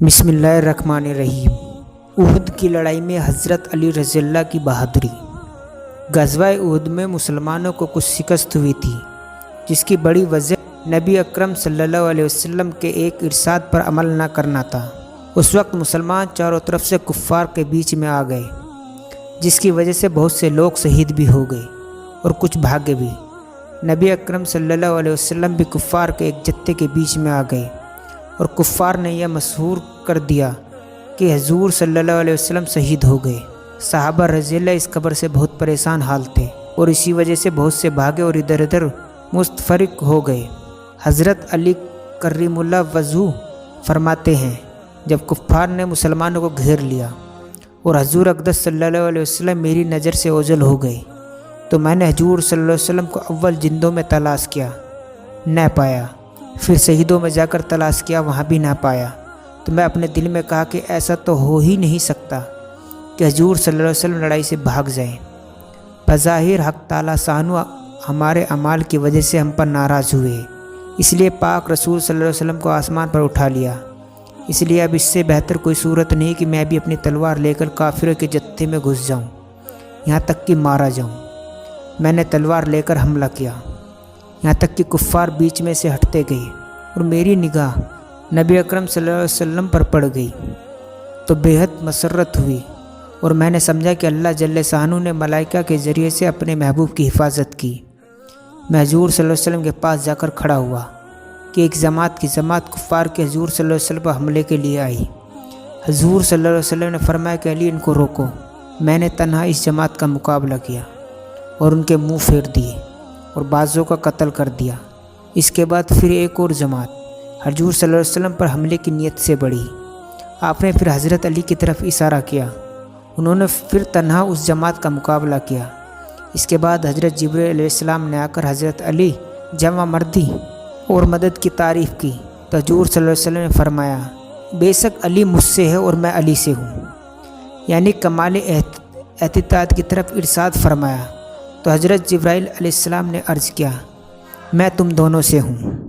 بسم اللہ الرحمن الرحیم۔ احد کی لڑائی میں حضرت علی رضی اللہ کی بہادری۔ غزوہ احد میں مسلمانوں کو کچھ شکست ہوئی تھی، جس کی بڑی وجہ نبی اکرم صلی اللہ علیہ وسلم کے ایک ارشاد پر عمل نہ کرنا تھا۔ اس وقت مسلمان چاروں طرف سے کفار کے بیچ میں آ گئے، جس کی وجہ سے بہت سے لوگ شہید بھی ہو گئے اور کچھ بھاگے بھی۔ نبی اکرم صلی اللہ علیہ وسلم بھی کفار کے ایک جتھے کے بیچ میں آ گئے اور کفار نے یہ مشہور کر دیا کہ حضور صلی اللہ علیہ وسلم شہید ہو گئے۔ صحابہ رضی اللہ اس خبر سے بہت پریشان حال تھے اور اسی وجہ سے بہت سے بھاگے اور ادھر ادھر متفرق ہو گئے۔ حضرت علی کریم اللہ وجہہ فرماتے ہیں، جب کفار نے مسلمانوں کو گھیر لیا اور حضور اقدس صلی اللہ علیہ وسلم میری نظر سے اوجھل ہو گئے، تو میں نے حضور صلی اللہ علیہ وسلم کو اول جندوں میں تلاش کیا، نہ پایا۔ پھر شہیدوں میں جا کر تلاش کیا، وہاں بھی نہ پایا۔ تو میں اپنے دل میں کہا کہ ایسا تو ہو ہی نہیں سکتا کہ حضور صلی اللہ علیہ وسلم لڑائی سے بھاگ جائیں۔ بظاہر حق تعالیٰ شانہ ہمارے اعمال کی وجہ سے ہم پر ناراض ہوئے، اس لیے پاک رسول صلی اللہ علیہ وسلم کو آسمان پر اٹھا لیا۔ اس لیے اب اس سے بہتر کوئی صورت نہیں کہ میں بھی اپنی تلوار لے کر کافروں کے جتھے میں گھس جاؤں، یہاں تک کہ مارا جاؤں۔ میں نے تلوار لے کر حملہ کیا، یہاں تک کہ کفار بیچ میں سے ہٹتے گئے اور میری نگاہ نبی اکرم صلی اللہ علیہ وسلم پر پڑ گئی تو بے حد مسرت ہوئی اور میں نے سمجھا کہ اللہ جل شانہ نے ملائکہ کے ذریعے سے اپنے محبوب کی حفاظت کی۔ میں حضور صلی اللہ علیہ وسلم کے پاس جا کر کھڑا ہوا کہ ایک جماعت کفار کے حضور صلی اللہ علیہ وسلم پر حملے کے لیے آئی۔ حضور صلی اللہ علیہ وسلم نے فرمایا کہ علی ان کو روکو۔ میں نے تنہا اس جماعت کا مقابلہ کیا اور ان کے منہ پھیر دیے اور بعضوں کا قتل کر دیا۔ اس کے بعد پھر ایک اور جماعت حضور صلی اللہ علیہ وسلم پر حملے کی نیت سے بڑھی۔ آپ نے پھر حضرت علی کی طرف اشارہ کیا، انہوں نے پھر تنہا اس جماعت کا مقابلہ کیا۔ اس کے بعد حضرت جبرائیل علیہ السلام نے آ کر حضرت علی جمع مردی اور مدد کی تعریف کی تو حضور صلی اللہ علیہ وسلم نے فرمایا، بے شک علی مجھ سے ہے اور میں علی سے ہوں، یعنی کمال اعتقاد کی طرف ارشاد فرمایا۔ تو حضرت جبرائیل علیہ السلام نے عرض کیا، میں تم دونوں سے ہوں۔